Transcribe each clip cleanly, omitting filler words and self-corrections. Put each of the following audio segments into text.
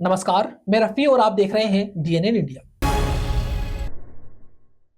नमस्कार, मैं रफी और आप देख रहे हैं डीएनएन इंडिया।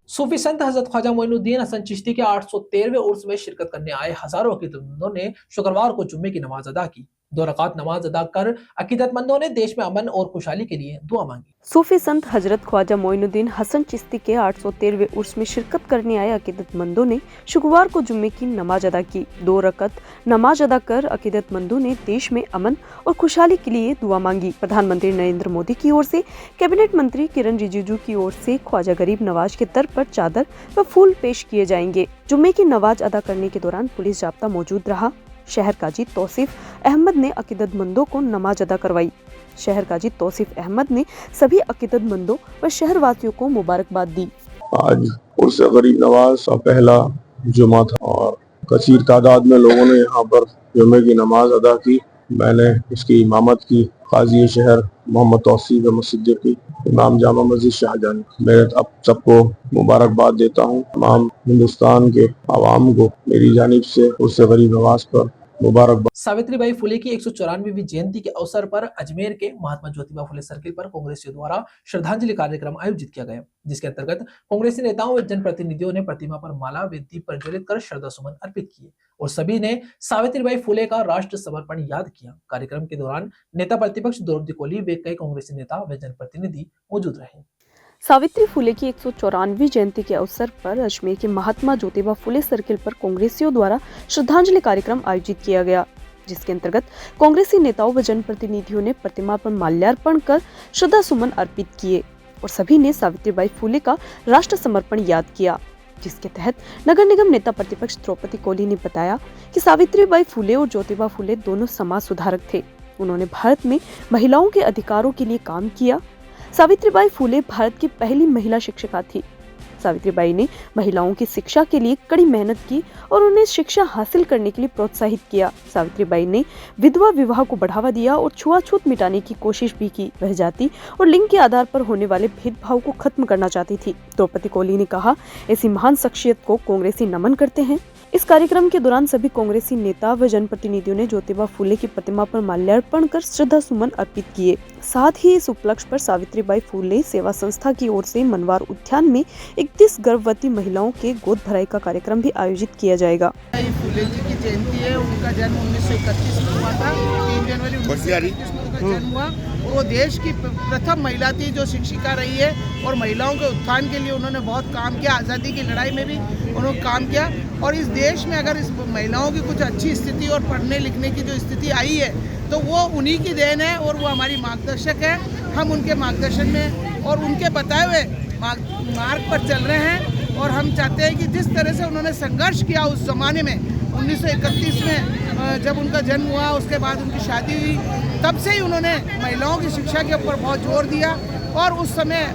सूफी संत हजरत ख्वाजा मोइनुद्दीन हसन चिश्ती के 813वें उर्स में शिरकत करने आए हजारों अकीदतमंदों ने शुक्रवार को जुम्मे की नमाज अदा की। 2 रकात नमाज अदा कर अकीदतमंदों ने देश में अमन और खुशहाली के लिए दुआ मांगी। सूफी संत हजरत ख्वाजा मोइनुद्दीन हसन चिश्ती के 813वें उर्स में शिरकत करने आए अकीदतमंदों ने शुक्रवार को जुम्मे की नमाज अदा की। 2 रकात नमाज अदा कर अकीदतमंदों ने देश में अमन और खुशहाली के लिए दुआ मांगी। प्रधानमंत्री नरेंद्र मोदी की ओर से, कैबिनेट मंत्री किरण रिजिजू की ओर से ख्वाजा गरीब नवाज के दर पर चादर व फूल पेश किए जाएंगे। जुम्मे की नमाज अदा करने के दौरान पुलिस जाब्ता मौजूद रहा। शहर काजी तौसीफ अहमद ने अकीदतमंदों को नमाज अदा करवाई। शहर काजी तौसीफ अहमद ने सभी अकीदतमंदों व शहरवासियों को मुबारकबाद दी। आज उर्स गरीब नवाज का पहला जुमा था और कसीर तादाद में लोगों ने यहाँ पर जुमे की नमाज अदा की। मैंने इसकी इमामत की काजी शहर मोहम्मद तौसीफ अहमद सिद्दीकी, इमाम जामा मस्जिद शाहजहां। मैं अब सबको मुबारकबाद देता हूँ। तमाम हिंदुस्तान के आवाम को मेरी जानिब से उर्स गरीब नवाज पर मुबारकबाद। सावित्रीबाई फुले की 194वीं जयंती के अवसर पर अजमेर के महात्मा ज्योतिबा फुले सर्किल पर कांग्रेसियों द्वारा श्रद्धांजलि कार्यक्रम आयोजित किया गया, जिसके अंतर्गत कांग्रेसी नेताओं व जनप्रतिनिधियों ने प्रतिमा पर माला व दीप प्रज्वलित कर श्रद्धा सुमन अर्पित किए और सभी ने सावित्रीबाई फुले का राष्ट्र समर्पण याद किया। कार्यक्रम के दौरान नेता प्रतिपक्ष द्रौपदी कोली व कई कांग्रेसी नेता व जनप्रतिनिधि मौजूद रहे। सावित्री फुले की 194वीं जयंती के अवसर पर अजमेर के महात्मा ज्योतिबा फुले सर्किल पर कांग्रेसियों द्वारा श्रद्धांजलि कार्यक्रम आयोजित किया गया, जिसके अंतर्गत कांग्रेसी नेताओं व जनप्रतिनिधियों ने प्रतिमा पर माल्यार्पण कर श्रद्धा सुमन अर्पित किए और सभी ने सावित्रीबाई फुले का राष्ट्र समर्पण याद किया। जिसके तहत नगर निगम नेता प्रतिपक्ष द्रौपदी कोली ने बताया कि सावित्रीबाई फुले और ज्योतिबा फुले दोनों समाज सुधारक थे। उन्होंने भारत में महिलाओं के अधिकारों के लिए काम किया। सावित्रीबाई फुले भारत की पहली महिला शिक्षिका थी। सावित्रीबाई ने महिलाओं की शिक्षा के लिए कड़ी मेहनत की और उन्हें शिक्षा हासिल करने के लिए प्रोत्साहित किया। सावित्रीबाई ने विधवा विवाह को बढ़ावा दिया और छुआछूत मिटाने की कोशिश भी की। वह जाति और लिंग के आधार पर होने वाले भेदभाव को खत्म करना चाहती थी। द्रौपदी कोली ने कहा, ऐसी महान शख्सियत को कांग्रेसी नमन करते हैं। इस कार्यक्रम के दौरान सभी कांग्रेसी नेता व जनप्रतिनिधियों ने ज्योतिबा फुले की प्रतिमा पर माल्यार्पण कर श्रद्धा सुमन अर्पित किए। साथ ही इस उपलक्ष्य पर सावित्रीबाई फुले सेवा संस्था की ओर से मनवार उद्यान में 31 गर्भवती महिलाओं के गोद भराई का कार्यक्रम भी आयोजित किया जाएगा। फुले जी की जयंती है। उनका जन्म 1931 में हुआ था। 3 जनवरी 1931 में उनका जन्म हुआ और वो देश की प्रथम महिला थी जो शिक्षिका रही है और महिलाओं के उत्थान के लिए उन्होंने बहुत काम किया। आज़ादी की लड़ाई में भी उन्होंने काम किया और इस देश में अगर इस महिलाओं की कुछ अच्छी स्थिति और पढ़ने लिखने की जो स्थिति आई है तो वो उन्हीं की देन है और वो हमारी मार्गदर्शक है। हम उनके मार्गदर्शन में और उनके बताए हुए मार्ग पर चल रहे हैं और हम चाहते हैं कि जिस तरह से उन्होंने संघर्ष किया उस ज़माने में 1931 में जब उनका जन्म हुआ, उसके बाद उनकी शादी हुई, तब से ही उन्होंने महिलाओं की शिक्षा के ऊपर बहुत जोर दिया और उस समय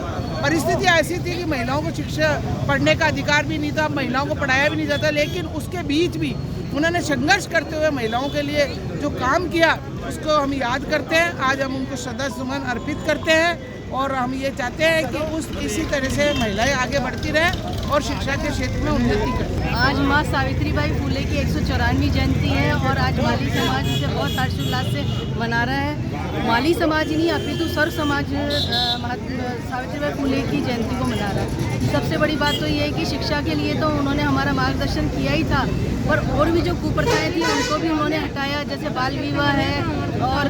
परिस्थितियाँ ऐसी थी कि महिलाओं को शिक्षा पढ़ने का अधिकार भी नहीं था, महिलाओं को पढ़ाया भी नहीं जाता, लेकिन उसके बीच भी उन्होंने संघर्ष करते हुए महिलाओं के लिए जो काम किया उसको हम याद करते हैं। आज हम उनको श्रद्धा सुमन अर्पित करते हैं और हम ये चाहते हैं कि इसी तरह से महिलाएं आगे बढ़ती रहें और शिक्षा के क्षेत्र में उन्नति करें। आज माँ सावित्रीबाई फुले की 194वीं जयंती है और आज माली समाज इसे बहुत हर्षोल्लास से मना रहा है। माली समाज ही नहीं अपितु सर्व समाज सावित्रीबाई फुले की जयंती को मना रहा है। सबसे बड़ी बात तो ये है कि शिक्षा के लिए तो उन्होंने हमारा मार्गदर्शन किया ही था, पर और भी जो कुप्रथाएं थी उनको भी उन्होंने हटाया, जैसे बाल विवाह है और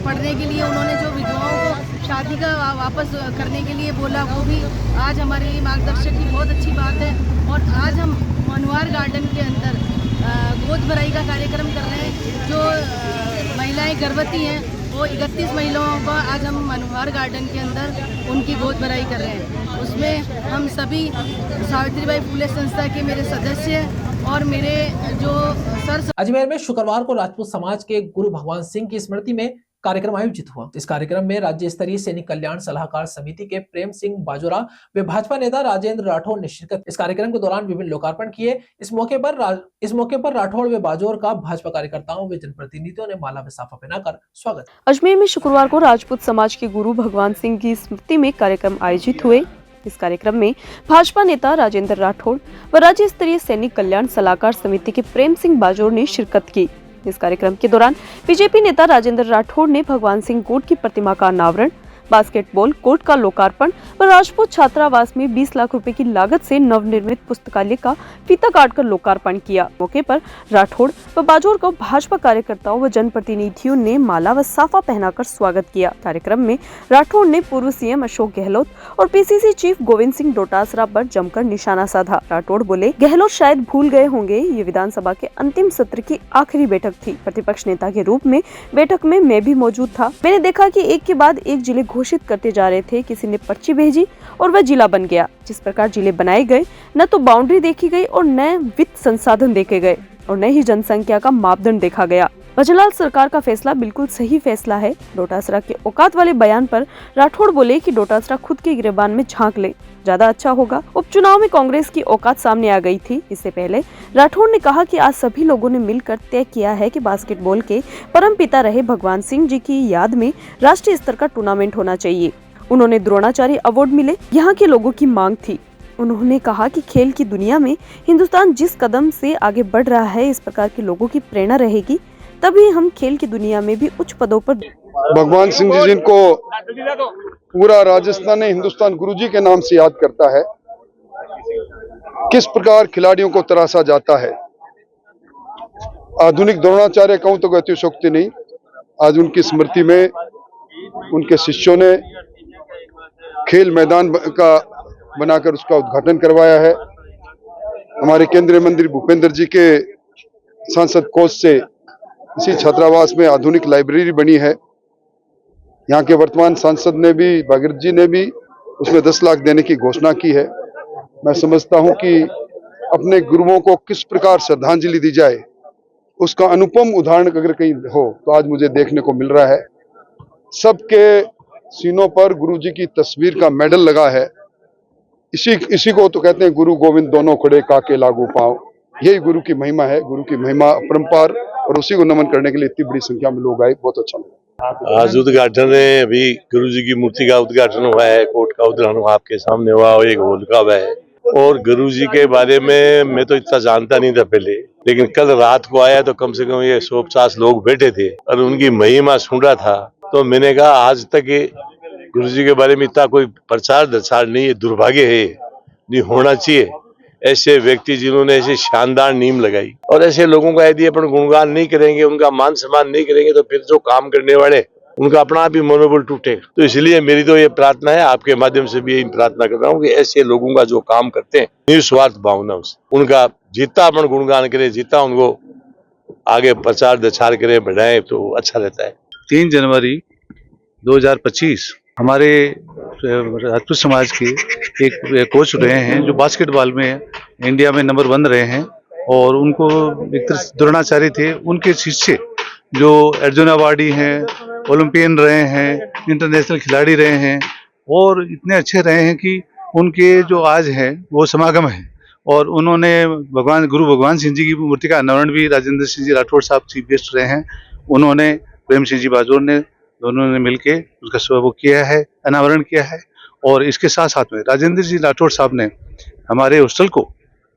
पढ़ने के लिए उन्होंने जो विधवाओं को शादी का वापस करने के लिए बोला, वो भी आज हमारे लिए मार्गदर्शक की बहुत अच्छी बात है। और आज हम मनवार गार्डन के अंदर गोद भराई का कार्यक्रम कर रहे हैं। जो महिलाएं गर्भवती हैं वो 31 महिलाओं का आज हम मनवार गार्डन के अंदर उनकी गोद भराई कर रहे हैं। उसमें हम सभी सावित्रीबाई फुले संस्था के मेरे सदस्य और मेरे जो सर। अजमेर में शुक्रवार को राजपूत समाज के गुरु भगवान सिंह की स्मृति में कार्यक्रम आयोजित हुआ। इस कार्यक्रम में राज्य स्तरीय सैनिक कल्याण सलाहकार समिति के प्रेम सिंह बाजोरा व भाजपा नेता राजेंद्र राठौड़ ने शिरकत। इस कार्यक्रम के दौरान विभिन्न लोकार्पण किए। इस मौके पर राठौड़ व बाजोर का भाजपा कार्यकर्ताओं व जनप्रतिनिधियों ने माला व साफा पहनाकर स्वागत। अजमेर में शुक्रवार को राजपूत समाज के गुरु भगवान सिंह की स्मृति में कार्यक्रम आयोजित हुए। इस कार्यक्रम में भाजपा नेता राजेंद्र राठौड़ व राज्य स्तरीय सैनिक कल्याण सलाहकार समिति के प्रेम सिंह बाजोर ने शिरकत की। इस कार्यक्रम के दौरान बीजेपी नेता राजेंद्र राठौड़ ने भगवान सिंह कोर्ट की प्रतिमा का अनावरण, बास्केटबॉल कोर्ट का लोकार्पण व राजपूत छात्रावास में 20 लाख रुपए की लागत से नवनिर्मित पुस्तकालय का फीता काटकर लोकार्पण किया। मौके पर राठौड़ व बाजौर को भाजपा कार्यकर्ताओं व जनप्रतिनिधियों ने माला व साफा पहनाकर स्वागत किया। कार्यक्रम में राठौड़ ने पूर्व सीएम अशोक गहलोत और पीसीसी चीफ गोविंद सिंह डोटासरा पर जमकर निशाना साधा। राठौड़ बोले, गहलोत शायद भूल गए होंगे, ये विधानसभा के अंतिम सत्र की आखिरी बैठक थी। प्रतिपक्ष नेता के रूप में बैठक में मैं भी मौजूद था। मैंने देखा कि एक के बाद एक जिले घोषित करते जा रहे थे। किसी ने पर्ची भेजी और वह जिला बन गया। जिस प्रकार जिले बनाए गए, न तो बाउंड्री देखी गई और न वित्त संसाधन देखे गए और न ही जनसंख्या का मापदंड देखा गया। भजनलाल सरकार का फैसला बिल्कुल सही फैसला है। डोटासरा के औकात वाले बयान पर राठौड़ बोले कि डोटासरा खुद के गिरेबान में झांक ले, ज्यादा अच्छा होगा। उपचुनाव में कांग्रेस की औकात सामने आ गई थी। इससे पहले राठौड़ ने कहा कि आज सभी लोगों ने मिलकर तय किया है कि बास्केटबॉल के परमपिता रहे भगवान सिंह जी की याद में राष्ट्रीय स्तर का टूर्नामेंट होना चाहिए। उन्होंने द्रोणाचार्य अवार्ड मिले, यहाँ के लोगों की मांग थी। उन्होंने कहा कि खेल की दुनिया में हिंदुस्तान जिस कदम से आगे बढ़ रहा है, इस प्रकार के लोगों की प्रेरणा रहेगी, तभी हम खेल की दुनिया में भी उच्च पदों पर। भगवान सिंह जी जिनको पूरा राजस्थान हिंदुस्तान गुरुजी के नाम से याद करता है, किस प्रकार खिलाड़ियों को तराशा जाता है। आधुनिक द्रोणाचार्य कहूं तो अतिशयोक्ति नहीं। आज उनकी स्मृति में उनके शिष्यों ने खेल मैदान का बनाकर उसका उद्घाटन करवाया है। हमारे केंद्रीय मंत्री भूपेंद्र जी के सांसद कोष से इसी छात्रावास में आधुनिक लाइब्रेरी बनी है। यहाँ के वर्तमान सांसद ने भी, भागीरथ जी ने भी उसमें 10 लाख देने की घोषणा की है। मैं समझता हूँ कि अपने गुरुओं को किस प्रकार श्रद्धांजलि दी जाए, उसका अनुपम उदाहरण अगर कहीं हो तो आज मुझे देखने को मिल रहा है। सबके सीनों पर गुरु जी की तस्वीर का मेडल लगा है। इसी को तो कहते हैं गुरु गोविंद दोनों खड़े काके लागू पांव। यही गुरु की महिमा है, गुरु की महिमा अपरंपार, और उसी को नमन करने के लिए इतनी बड़ी संख्या में लोग आए। बहुत अच्छा लगा। आज उद्घाटन है, अभी गुरु जी की मूर्ति का उद्घाटन हुआ है, कोर्ट का उद्घाटन आपके सामने हुआ और एक हॉल का हुआ है। और गुरु जी के बारे में मैं तो इतना जानता नहीं था पहले, लेकिन कल रात को आया तो कम से कम ये 150 लोग बैठे थे और उनकी महिमा सुन रहा था। तो मैंने कहा आज तक गुरु जी के बारे में इतना कोई प्रचार दरचार नहीं है, दुर्भाग्य है, नहीं होना चाहिए। ऐसे व्यक्ति जिन्होंने ऐसी शानदार नींव लगाई, और ऐसे लोगों का यदि अपन गुणगान नहीं करेंगे, उनका मान सम्मान नहीं करेंगे, तो फिर जो काम करने वाले उनका अपना आप ही मनोबल टूटेगा। तो इसलिए मेरी तो ये प्रार्थना है, आपके माध्यम से भी यही प्रार्थना कर रहा हूँ कि ऐसे लोगों का जो काम करते हैं निस्वार्थ भावना से, उनका जितना अपन गुणगान करें, जितना उनको आगे प्रचार प्रचार करें, बढ़ाएं, तो अच्छा रहता है। 3 जनवरी 2025 हमारे राजपूत समाज के एक कोच रहे हैं जो बास्केटबॉल में इंडिया में नंबर 1 रहे हैं, और उनको एक तरह द्रोणाचार्य थे। उनके शिष्य जो अर्जुन अवार्डी हैं, ओलंपियन रहे हैं, इंटरनेशनल खिलाड़ी रहे हैं, और इतने अच्छे रहे हैं कि उनके जो आज है वो समागम है। और उन्होंने गुरु भगवान सिंह जी की मूर्ति का अनावरण भी राजेंद्र सिंह जी राठौड़ साहब चीफ गेस्ट रहे हैं। उन्होंने प्रेम सिंह जी बाजौर ने, दोनों ने मिलके उसका वो किया है, अनावरण किया है। और इसके साथ साथ में राजेंद्र जी राठौड़ साहब ने हमारे हॉस्टल को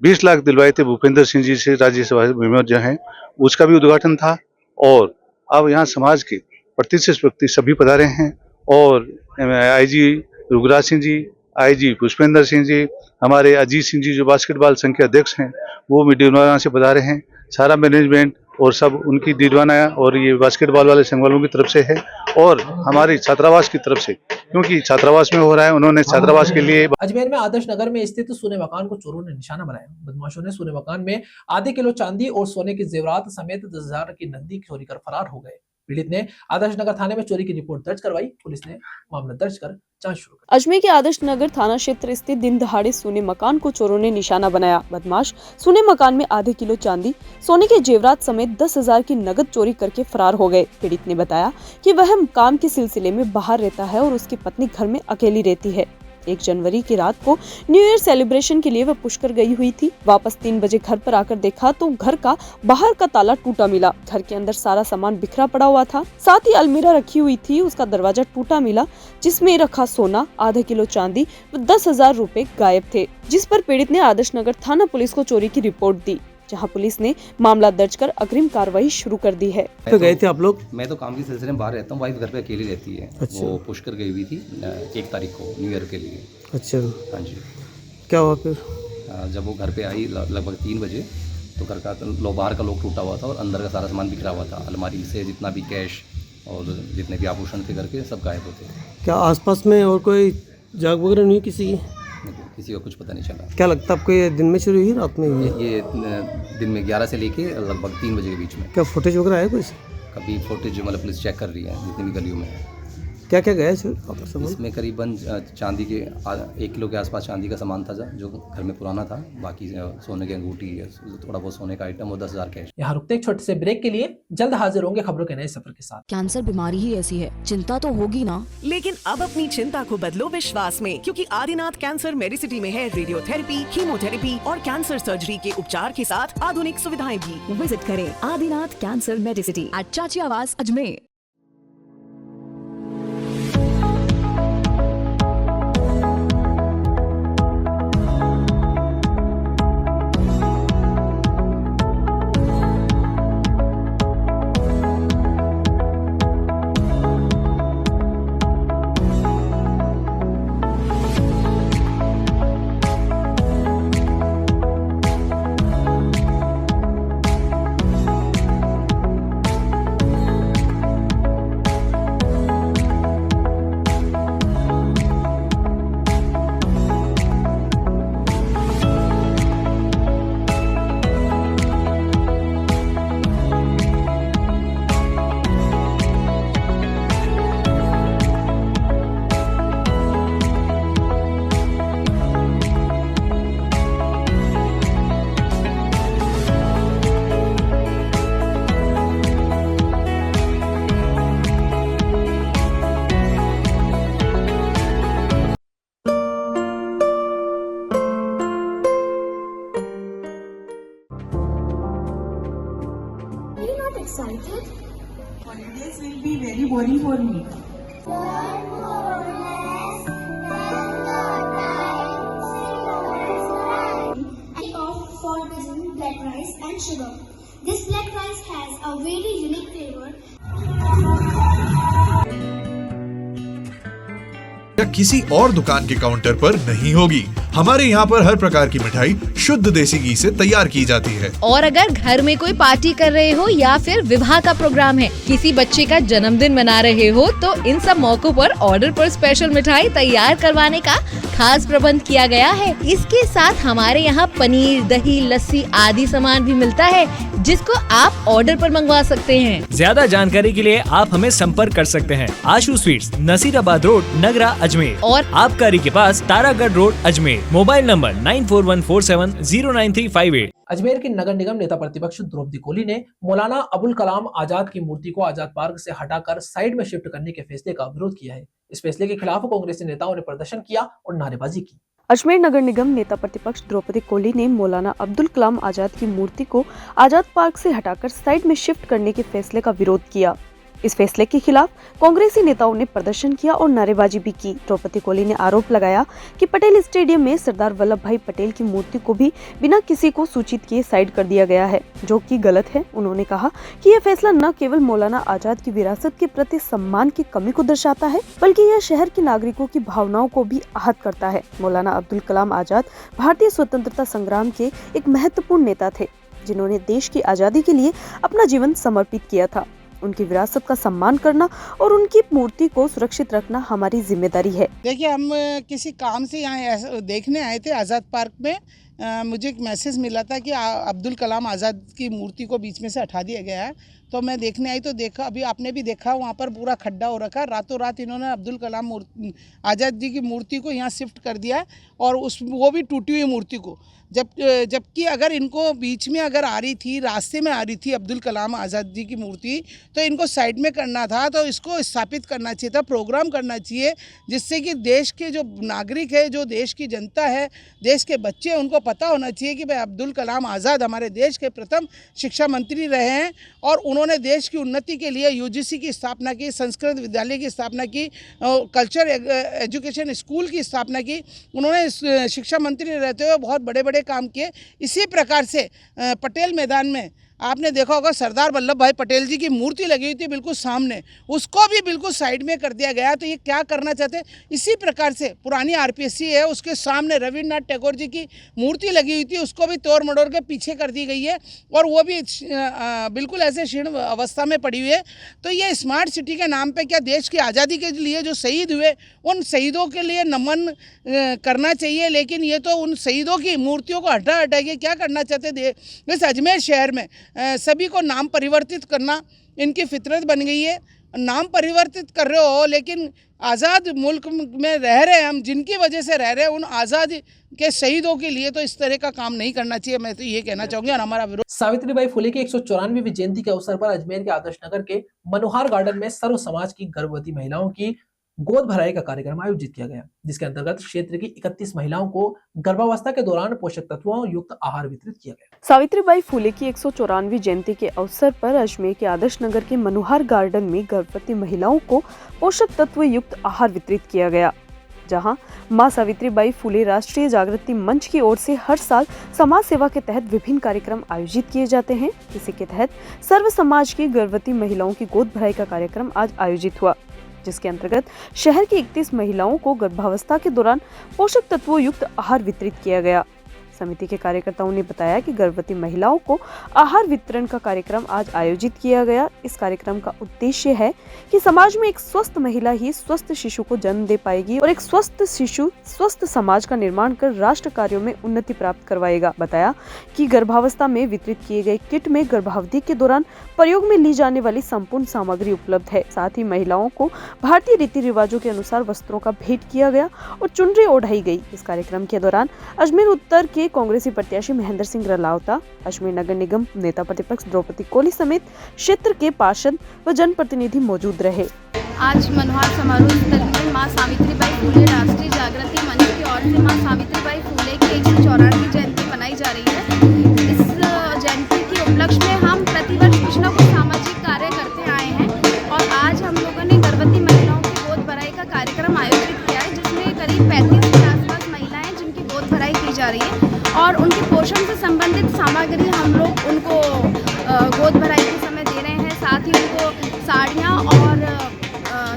20 लाख दिलवाए थे भूपेंद्र सिंह जी से, राज्यसभा मेंबर जो हैं, उसका भी उद्घाटन था। और अब यहाँ समाज के प्रतिष्ठित व्यक्ति सभी पधारे हैं, और आईजी रुगराज सिंह जी, आईजी पुष्पेंद्र सिंह जी, हमारे अजीत सिंह जी जो बास्केटबॉल संघ के अध्यक्ष हैं, वो मीडिया से पधारे हैं। सारा मैनेजमेंट और सब उनकी दीवाना, और ये बास्केटबॉल वाले संघ वालों की तरफ से है, और हमारी छात्रावास की तरफ से, क्योंकि छात्रावास में हो रहा है, उन्होंने छात्रावास के लिए। अजमेर में आदर्श नगर में स्थित सोने मकान को चोरों ने निशाना बनाया। बदमाशों ने सोने मकान में आधे किलो चांदी और सोने के जेवरात समेत 10,000 की नकदी चोरी कर फरार हो गए। पीड़ित ने आदर्श नगर थाने में चोरी की रिपोर्ट दर्ज करवाई। पुलिस ने मामला दर्ज कर जांच शुरू कर। अजमेर के आदर्श नगर थाना क्षेत्र स्थित दिन दहाड़े सोने मकान को चोरों ने निशाना बनाया। बदमाश सोने मकान में आधे किलो चांदी, सोने के जेवरात समेत 10,000 की नकद चोरी करके फरार हो गए। पीड़ित ने बताया कि वह काम के सिलसिले में बाहर रहता है और उसकी पत्नी घर में अकेली रहती है। 1 जनवरी की रात को न्यू ईयर सेलिब्रेशन के लिए वह पुष्कर गई हुई थी। वापस 3 बजे घर पर आकर देखा तो घर का बाहर का ताला टूटा मिला। घर के अंदर सारा सामान बिखरा पड़ा हुआ था, साथ ही अलमीरा रखी हुई थी, उसका दरवाजा टूटा मिला, जिसमें रखा सोना, आधा किलो चांदी व 10,000 रुपए गायब थे, जिस पर पीड़ित ने आदर्श नगर थाना पुलिस को चोरी की रिपोर्ट दी। जहां पुलिस ने मामला दर्ज कर अग्रिम कार्रवाई शुरू कर दी है। तो गए थे आप लोग? मैं तो काम के सिलसिले में बाहर रहता हूँ, वाइफ घर पे अकेली रहती है। अच्छा। वो पुष्कर गई हुई थी 1 तारीख को न्यू ईयर के लिए। अच्छा, हाँ जी। क्या हुआ फिर? जब वो घर पे आई लगभग 3 बजे तो घर का बाहर का लॉक टूटा हुआ था और अंदर का सारा सामान बिखरा हुआ था। अलमारी से जितना भी कैश और जितने भी आभूषण थे घर के सब गायब होते। क्या आसपास में और कोई जाग वगैरह नहीं किसी की? किसी को कुछ पता नहीं चला। क्या लगता है आपको ये दिन में शुरू हुई रात में हुई? ये दिन में 11 से लेके लगभग 3 बजे के बीच में। क्या फुटेज वगैरह है कुछ? कभी फुटेज मतलब पुलिस चेक कर रही है जितनी भी गलियों में है। क्या क्या गया इसमें करीबन चांदी के 1 किलो के आसपास चांदी का सामान था जो घर में पुराना था। बाकी सोने की अंगूठी, थोड़ा बहुत सोने का आइटम और 10,000 कैश। यहाँ रुकते एक छोटे से ब्रेक के लिए, जल्द हाजिर होंगे खबरों के नए सफर के साथ। कैंसर बीमारी ही ऐसी है, चिंता तो होगी ना। लेकिन अब अपनी चिंता को बदलो विश्वास में, क्योंकि आदिनाथ कैंसर मेडिसिटी में है रेडियोथेरेपी, कीमोथेरेपी और कैंसर सर्जरी के उपचार के साथ आधुनिक सुविधाएं भी। विजिट करें आदिनाथ कैंसर मेडिसिटी एट चाची आवास Ajmer. Excited? Holidays will be very boring for me. And for cuisine, black rice and sugar. This black rice has a very unique flavor. या किसी और दुकान के काउंटर पर नहीं होगी। हमारे यहाँ पर हर प्रकार की मिठाई शुद्ध देसी घी से तैयार की जाती है। और अगर घर में कोई पार्टी कर रहे हो या फिर विवाह का प्रोग्राम है, किसी बच्चे का जन्मदिन मना रहे हो, तो इन सब मौकों पर ऑर्डर पर स्पेशल मिठाई तैयार करवाने का खास प्रबंध किया गया है। इसके साथ हमारे यहाँ पनीर, दही, लस्सी आदि सामान भी मिलता है, जिसको आप ऑर्डर पर मंगवा सकते हैं। ज्यादा जानकारी के लिए आप हमें संपर्क कर सकते हैं। आशु स्वीट्स, नसीराबाद रोड, नगरा, अजमेर और आबकारी के पास Taragarh road, Ajmer. Mobile number 9414709358। Ajmer के नगर निगम नेता प्रतिपक्ष द्रौपदी कोली ने मौलाना अबुल कलाम आजाद की मूर्ति को आजाद पार्क से हटाकर साइड में शिफ्ट करने के फैसले का विरोध किया है। इस फैसले के खिलाफ कांग्रेसी नेताओं ने प्रदर्शन किया और नारेबाजी की। अजमेर नगर निगम नेता प्रतिपक्ष द्रौपदी कोली ने मौलाना अब्दुल कलाम आजाद की मूर्ति को आजाद पार्क से हटाकर साइड में शिफ्ट करने के फैसले का विरोध किया। इस फैसले के खिलाफ कांग्रेसी नेताओं ने प्रदर्शन किया और नारेबाजी भी की। द्रौपदी कोली ने आरोप लगाया कि पटेल स्टेडियम में सरदार वल्लभ भाई पटेल की मूर्ति को भी बिना किसी को सूचित किए साइड कर दिया गया है, जो कि गलत है। उन्होंने कहा कि यह फैसला न केवल मौलाना आजाद की विरासत के प्रति सम्मान की कमी को दर्शाता है, बल्कि यह शहर के नागरिकों की भावनाओं को भी आहत करता है। मौलाना अब्दुल कलाम आजाद भारतीय स्वतंत्रता संग्राम के एक महत्वपूर्ण नेता थे, जिन्होंने देश की आजादी के लिए अपना जीवन समर्पित किया था। उनकी विरासत का सम्मान करना और उनकी मूर्ति को सुरक्षित रखना हमारी जिम्मेदारी है। देखिए, हम किसी काम से यहाँ देखने आए थे आज़ाद पार्क में। मुझे एक मैसेज मिला था कि अब्दुल कलाम आज़ाद की मूर्ति को बीच में से हटा दिया गया है। तो मैं देखने आई तो देखा, अभी आपने भी देखा, वहाँ पर पूरा खड्डा हो रखा है। रातों रात इन्होंने अब्दुल कलाम आज़ाद जी की मूर्ति को यहाँ शिफ्ट कर दिया है, और वो भी टूटी हुई मूर्ति को। जबकि अगर इनको बीच में अगर आ रही थी, रास्ते में आ रही थी अब्दुल कलाम आज़ाद जी की मूर्ति, तो इनको साइड में करना था, तो इसको स्थापित करना चाहिए था, प्रोग्राम करना चाहिए, जिससे कि देश के जो नागरिक है, जो देश की जनता है, देश के बच्चे हैं, उनको पता होना चाहिए कि भाई अब्दुल कलाम आज़ाद हमारे देश के प्रथम शिक्षा मंत्री रहे हैं, और उन्होंने देश की उन्नति के लिए यूजीसी की स्थापना की, संस्कृत विद्यालय की स्थापना की, कल्चर एजुकेशन स्कूल की स्थापना की। उन्होंने शिक्षा मंत्री रहते हुए बहुत बड़े बड़े काम किए। इसी प्रकार से पटेल मैदान में आपने देखा होगा सरदार वल्लभ भाई पटेल जी की मूर्ति लगी हुई थी बिल्कुल सामने, उसको भी बिल्कुल साइड में कर दिया गया। तो ये क्या करना चाहते हैं? इसी प्रकार से पुरानी आरपीएससी है, उसके सामने रविन्द्रनाथ टैगोर जी की मूर्ति लगी हुई थी, उसको भी तोड़ मड़ोड़ के पीछे कर दी गई है और वो भी बिल्कुल ऐसे क्षीण अवस्था में पड़ी हुई है। तो ये स्मार्ट सिटी के नाम पर क्या देश की आज़ादी के लिए जो शहीद हुए उन शहीदों के लिए नमन करना चाहिए, लेकिन ये तो उन शहीदों की मूर्तियों को हटा के क्या करना चाहते थे? इस अजमेर शहर में सभी को नाम परिवर्तित करना इनकी फितरत बन गई है। नाम परिवर्तित कर रहे हो, लेकिन आज़ाद मुल्क में रह रहे हैं हम, जिनकी वजह से रह रहे हैं, उन आज़ाद के शहीदों के लिए तो इस तरह का काम नहीं करना चाहिए। मैं तो ये कहना चाहूँगी। और हमारा विरोध सावित्रीबाई फुले की 194वीं जयंती के अवसर पर अजमेर के आदर्श नगर के मनोहर गार्डन में सर्व समाज की गर्भवती महिलाओं की गोद भराई का कार्यक्रम आयोजित किया गया, जिसके अंतर्गत क्षेत्र की 31 महिलाओं को गर्भावस्था के दौरान पोषक तत्वों युक्त आहार वितरित किया गया। सावित्रीबाई फुले की 194वीं जयंती के अवसर पर अजमेर के आदर्श नगर के मनोहर गार्डन में गर्भवती महिलाओं को पोषक तत्व युक्त आहार वितरित किया गया, जहां मां सावित्रीबाई फुले राष्ट्रीय जागृति मंच की ओर से हर साल समाज सेवा के तहत विभिन्न कार्यक्रम आयोजित किए जाते हैं। इसी के तहत सर्व समाज की गर्भवती महिलाओं की गोद भराई का कार्यक्रम आज आयोजित हुआ, जिसके अंतर्गत शहर की 31 महिलाओं को गर्भावस्था के दौरान पोषक तत्वों युक्त आहार वितरित किया गया। समिति के कार्यकर्ताओं ने बताया कि गर्भवती महिलाओं को आहार वितरण का कार्यक्रम आज आयोजित किया गया। इस कार्यक्रम का उद्देश्य है कि समाज में एक स्वस्थ महिला ही स्वस्थ शिशु को जन्म दे पाएगी और एक स्वस्थ शिशु स्वस्थ समाज का निर्माण कर राष्ट्र कार्यों में उन्नति प्राप्त करवाएगा। बताया कि गर्भावस्था में वितरित किए गए किट में गर्भावधि के दौरान प्रयोग में ली जाने वाली संपूर्ण सामग्री उपलब्ध है। साथ ही महिलाओं को भारतीय रीति रिवाजों के अनुसार वस्त्रों का भेंट किया गया और चुनरी ओढ़ाई गई। इस कार्यक्रम के दौरान अजमेर उत्तर के कांग्रेसी प्रत्याशी महेंद्र सिंह रलावता, अजमेर नगर निगम नेता प्रतिपक्ष द्रौपदी कोली समेत क्षेत्र के पार्षद व जनप्रतिनिधि मौजूद रहे। आज मनोहर समारोह स्थल में मां सावित्रीबाई फुले राष्ट्रीय जागृति मंच की ओर से मां सावित्रीबाई फुले की 194वीं जयंती मनाई जा रही है। इस जयंती के उपलक्ष्य में हम प्रतिवर्ष कुछ न कुछ सामाजिक कार्य करते आए हैं और आज हम लोगों ने गर्भवती महिलाओं की गोद भराई का कार्यक्रम आयोजित किया है, जिसमें करीब 35 के आसपास महिलाएं जिनकी गोद भराई की जा रही है और उनके पोषण से संबंधित सामग्री हम लोग उनको गोद भराई के समय दे रहे हैं। साथ ही उनको साड़ियाँ और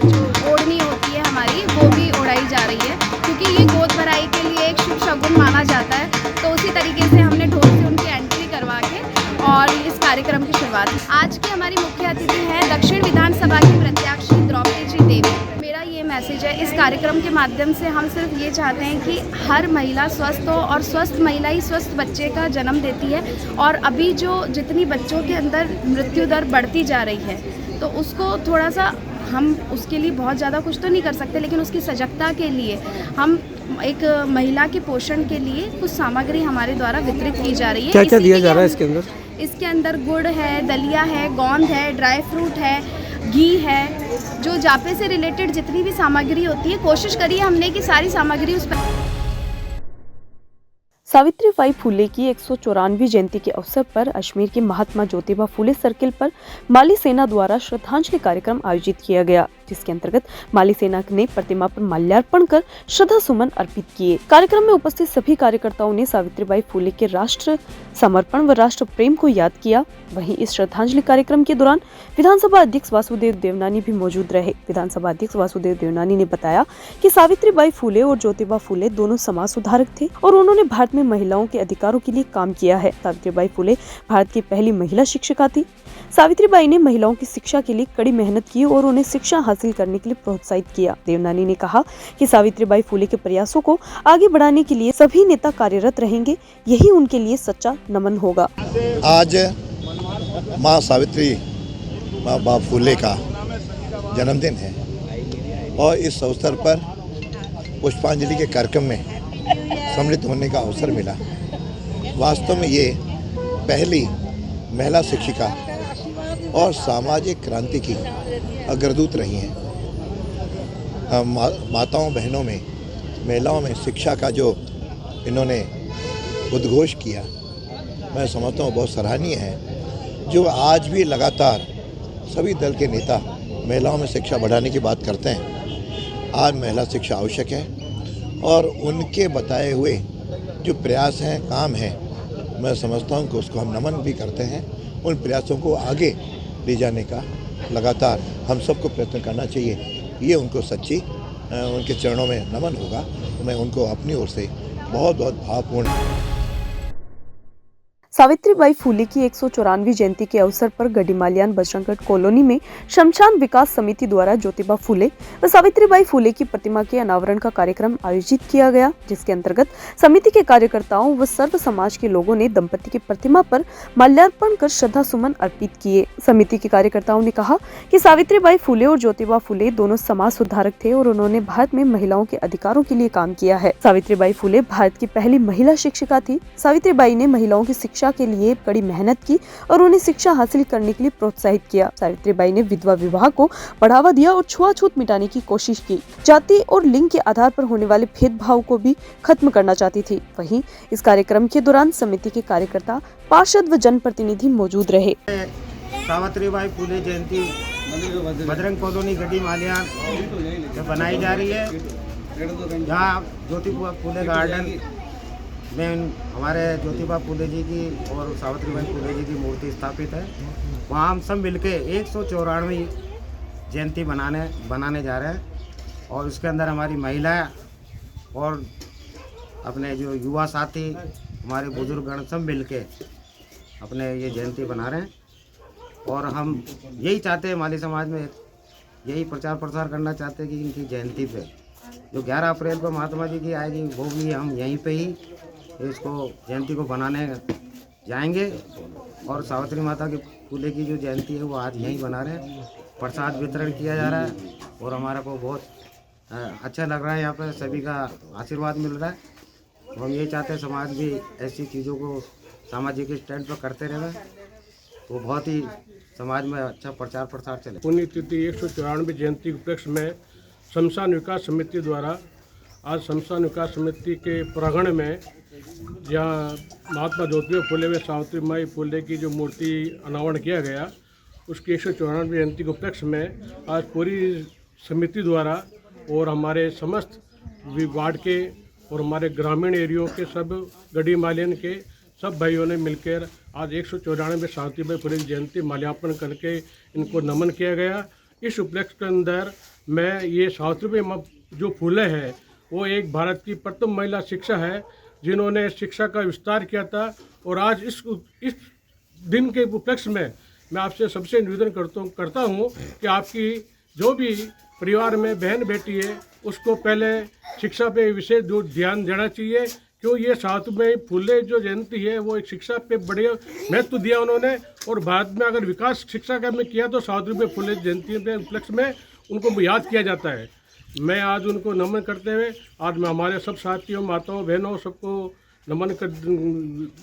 जो ओढ़नी होती है हमारी, वो भी ओढ़ाई जा रही है, क्योंकि ये गोद भराई के लिए एक शुभ शगुन माना जाता है। तो उसी तरीके से हमने ढोल से उनकी एंट्री करवा के और इस कार्यक्रम की शुरुआत। आज की हमारी मुख्य अतिथि हैं दक्षिण विधानसभा की प्रत्याशी द्रौपदी जी देवी। मेरा ये मैसेज है, इस कार्यक्रम के माध्यम से हम सिर्फ ये चाहते हैं कि हर महिला स्वस्थ हो और स्वस्थ महिला ही स्वस्थ बच्चे का जन्म देती है। और अभी जो जितनी बच्चों के अंदर मृत्यु दर बढ़ती जा रही है, तो उसको थोड़ा सा हम उसके लिए बहुत ज़्यादा कुछ तो नहीं कर सकते, लेकिन उसकी सजगता के लिए हम एक महिला के पोषण के लिए कुछ सामग्री हमारे द्वारा वितरित की जा रही है। क्या क्या दिया जा रहा है इसके अंदर? इसके अंदर गुड़ है, दलिया है, गोंद है, ड्राई फ्रूट है, घी है, जो जापे से रिलेटेड जितनी भी सामग्री होती है, कोशिश करी है हमने कि सारी सामग्री उस पर। सावित्रीबाई फुले की 194वीं जयंती के अवसर पर अजमेर के महात्मा ज्योतिबा फुले सर्किल पर माली सेना द्वारा श्रद्धांजलि कार्यक्रम आयोजित किया गया, जिसके अंतर्गत माली सेना ने प्रतिमा पर माल्यार्पण कर श्रद्धा सुमन अर्पित किए। कार्यक्रम में उपस्थित सभी कार्यकर्ताओं ने सावित्रीबाई फुले के राष्ट्र समर्पण व राष्ट्र प्रेम को याद किया। वहीं इस श्रद्धांजलि कार्यक्रम के दौरान विधानसभा अध्यक्ष वासुदेव देवनानी भी मौजूद रहे। विधानसभा अध्यक्ष वासुदेव देवनानी ने बताया कि सावित्रीबाई फुले और ज्योतिबा फुले दोनों समाज सुधारक थे और उन्होंने भारत में महिलाओं के अधिकारों के लिए काम किया है। सावित्रीबाई फुले भारत की पहली महिला शिक्षिका थी। सावित्रीबाई ने महिलाओं की शिक्षा के लिए कड़ी मेहनत की और उन्हें शिक्षा हासिल करने के लिए प्रोत्साहित किया। देवनानी ने कहा कि सावित्रीबाई फुले के प्रयासों को आगे बढ़ाने के लिए सभी नेता कार्यरत रहेंगे, यही उनके लिए सच्चा नमन होगा। आज माँ सावित्री बाई फुले का जन्मदिन है और इस अवसर पर पुष्पांजलि के कार्यक्रम में सम्मिलित होने का अवसर मिला। वास्तव में ये पहली महिला शिक्षिका और सामाजिक क्रांति की अग्रदूत रही हैं। माताओं बहनों में, महिलाओं में शिक्षा का जो इन्होंने उद्घोष किया, मैं समझता हूँ बहुत सराहनीय है। जो आज भी लगातार सभी दल के नेता महिलाओं में शिक्षा बढ़ाने की बात करते हैं। आज महिला शिक्षा आवश्यक है और उनके बताए हुए जो प्रयास हैं, काम हैं, मैं समझता हूं कि उसको हम नमन भी करते हैं। उन प्रयासों को आगे ले जाने का लगातार हम सबको प्रयत्न करना चाहिए। ये उनको सच्ची उनके चरणों में नमन होगा। मैं उनको अपनी ओर से बहुत बहुत भावपूर्ण सावित्रीबाई फूले की 194वीं जयंती के अवसर पर गढ़ीमालियान बजरंगगढ़ कॉलोनी में शमशान विकास समिति द्वारा ज्योतिबा फूले व सावित्रीबाई फूले की प्रतिमा के अनावरण का कार्यक्रम आयोजित किया गया, जिसके अंतर्गत समिति के कार्यकर्ताओं व सर्व समाज के लोगों ने दंपति की प्रतिमा पर माल्यार्पण कर श्रद्धा सुमन अर्पित किए। समिति के कार्यकर्ताओं ने कहा कि सावित्रीबाई फूले और ज्योतिबा फूले दोनों समाज सुधारक थे और उन्होंने भारत में महिलाओं के अधिकारों के लिए काम किया है। सावित्रीबाई फूले भारत की पहली महिला शिक्षिका थी। सावित्रीबाई ने महिलाओं की शिक्षा के लिए कड़ी मेहनत की और उन्हें शिक्षा हासिल करने के लिए प्रोत्साहित किया। सावित्रीबाई ने विधवा विवाह को बढ़ावा दिया और छुआछूत मिटाने की कोशिश की। जाति और लिंग के आधार पर होने वाले भेदभाव को भी खत्म करना चाहती थी। वहीं इस कार्यक्रम के दौरान समिति के कार्यकर्ता, पार्षद व जनप्रतिनिधि मौजूद रहे। सावित्रीबाई फूले जयंती बजरंग कॉलोनी गढ़ीमालियान में बनाई जा रही है। यहाँ ज्योतिबा फूले गार्डन में हमारे ज्योतिबा फूले जी की और सावित्रीबाई फूले जी की मूर्ति स्थापित है। वहाँ हम सब मिलके 194वीं जयंती बनाने जा रहे हैं और उसके अंदर हमारी महिलाएं और अपने जो युवा साथी, हमारे बुजुर्गगण सब मिलके अपने ये जयंती बना रहे हैं। और हम यही चाहते हैं, माली समाज में यही प्रचार प्रसार करना चाहते हैं कि इनकी जयंती पे जो 11 अप्रैल को महात्मा जी की आएगी, वो भी हम यहीं पे ही इसको जयंती को बनाने जाएंगे। और सावित्री माता की फूले की जो जयंती है वो आज यहीं बना रहे हैं। प्रसाद वितरण किया जा रहा है और हमारा को बहुत अच्छा लग रहा है। यहाँ पर सभी का आशीर्वाद मिल रहा है। तो हम यही चाहते हैं समाज भी ऐसी चीज़ों को सामाजिक स्टैंड पर करते रहे, तो बहुत ही समाज में अच्छा प्रचार प्रसार चले। पुण्यतिथि 194वीं जयंती उपलक्ष्य में शमशान विकास समिति द्वारा आज शमशान विकास समिति के प्रांगण में, जहाँ महात्मा ज्योतिबा फूले व सावित्रीबाई फूले की जो मूर्ति अनावरण किया गया, उसकी 194वीं जयंती के उपलक्ष्य में आज पूरी समिति द्वारा और हमारे समस्त वार्ड के और हमारे ग्रामीण एरियो के सब गढ़ीमालियन के सब भाइयों ने मिलकर आज 194वें सावित्रीबाई फूले की जयंती माल्यार्पण करके इनको नमन किया गया। इस उपलक्ष्य के अंदर मैं ये सावित्रीबाई जो फूले है वो एक भारत की प्रथम महिला शिक्षा है, जिन्होंने शिक्षा का विस्तार किया था। और आज इस दिन के उपलक्ष्य में मैं आपसे सबसे निवेदन करता हूँ कि आपकी जो भी परिवार में बहन बेटी है उसको पहले शिक्षा पे विशेष ध्यान देना चाहिए, क्यों ये सावित्रीबाई फूले जो जयंती है वो एक शिक्षा पे बड़े महत्व दिया उन्होंने। और भारत में अगर विकास शिक्षा का में किया तो सावित्रीबाई फूले जयंती के उपलक्ष्य में उनको याद किया जाता है। मैं आज उनको नमन करते हुए आज मैं हमारे सब साथियों, माताओं, बहनों सबको नमन कर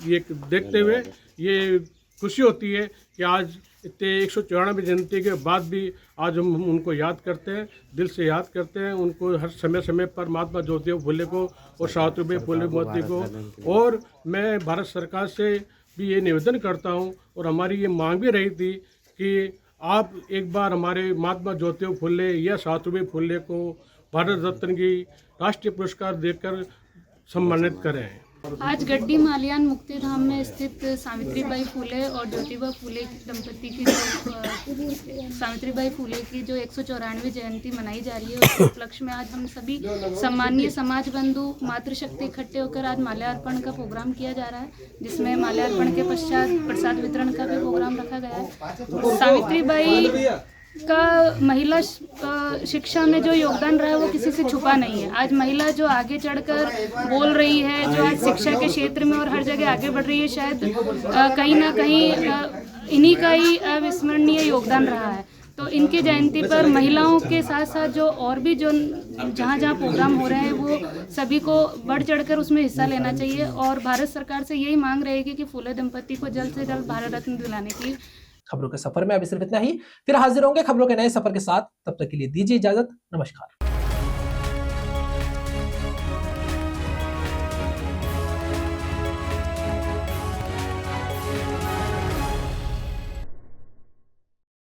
ये देखते हुए ये खुशी होती है कि आज इतने 194वीं जयंती के बाद भी आज हम उनको याद करते हैं, दिल से याद करते हैं उनको हर समय पर, महात्मा ज्योतिबा फूले को और सावित्रीबाई फूले मूर्ति को। और मैं भारत सरकार से भी ये निवेदन करता हूँ और हमारी ये मांग भी रही थी कि आप एक बार हमारे महात्मा ज्योतिबा फूले या सावित्रीबाई फूले को भारत रत्न की राष्ट्रीय पुरस्कार देकर सम्मानित करें। आज गढ़ीमालियान मुक्ति धाम में स्थित सावित्रीबाई फूले और ज्योतिबा फूले दंपति की जो सावित्रीबाई फूले की जो 194वीं जयंती मनाई जा रही है, उसके उपलक्ष्य में आज हम सभी सम्मानीय समाज बंधु मातृशक्ति इकट्ठे होकर आज माल्यार्पण का प्रोग्राम किया जा रहा है, जिसमें माल्यार्पण के पश्चात प्रसाद वितरण का भी प्रोग्राम रखा गया है। सावित्रीबाई का महिला शिक्षा में जो योगदान रहा है वो किसी से छुपा नहीं है। आज महिला जो आगे चढ़कर बोल रही है, जो आज शिक्षा के क्षेत्र में और हर जगह आगे बढ़ रही है, शायद कहीं ना कहीं इन्हीं का ही अविस्मरणीय योगदान रहा है। तो इनकी जयंती पर महिलाओं के साथ साथ जो और भी जो जहाँ जहाँ प्रोग्राम हो रहे हैं वो सभी को बढ़ चढ़कर उसमें हिस्सा लेना चाहिए। और भारत सरकार से यही मांग रहेगी कि फूले दंपति को जल्द से जल्द भारत रत्न दिलाने की। खबरों के सफर में अभी सिर्फ इतना ही, फिर हाजिर होंगे खबरों के नए सफर के साथ। तब तक के लिए दीजिए इजाजत। नमस्कार।